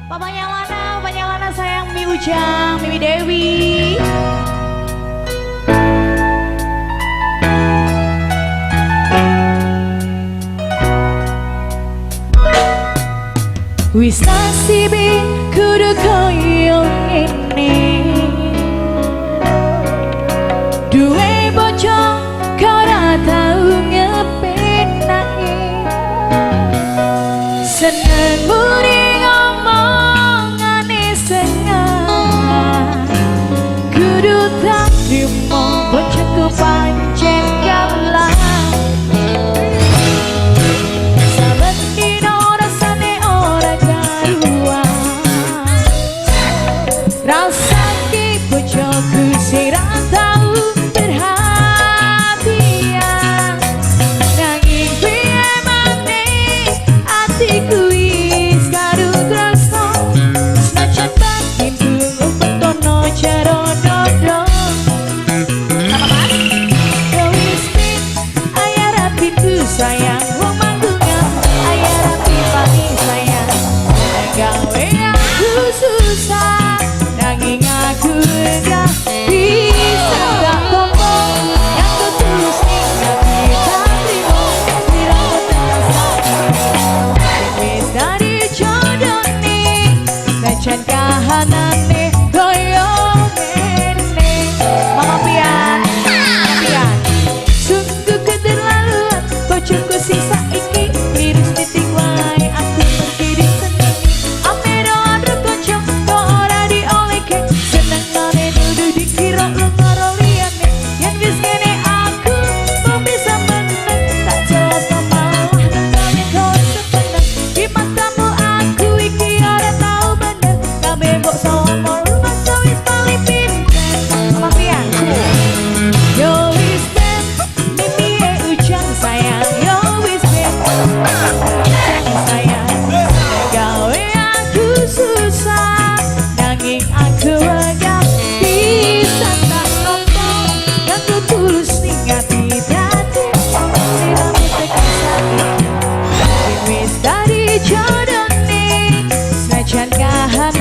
Papanya Lana sayang Mi Ujang, Mimi Dewi. Wis nasibe kudu koyo ngene, duwe bojo kau ora tau ngepenake, seneng muni ngomongane sengah, kudu tak trimo bojoku pancen galah. Rasake bojoku sira tau perhatian, nanging piye maneh atiku wis karo tresno, senajan batin belum petono jero dodo. Apa mas? Wis pin ayah rapiku sayang, wong manggungan ayah rapi paling sayang, gawe aku susah. Nanging aku gak bisa gak ngomong yang ketulus ning hati tak trimo siramu terasa wis dari jodone najan kahanane koyo ngene. Mama Pian sungguh keterlaluan bojoku sing saiki virus titik wae aku pergi disenengi amero adro bojo kok ora diolehke senengane nuduh dikira lu karo liyane yen wis ngene aku mau bisa meneng tak jelas malah kami kau sepeneng di matamu aku iki ora tau bener kami kok somol masa wis paling pinter. Mama Pian yo wis ben mimi ujang sayang yo wis ben sayang gawe aku susah nanging aku gak bisa tak ngomong yang tulus ning ati dadi siramu tekasake wis dari jodone senajan kahan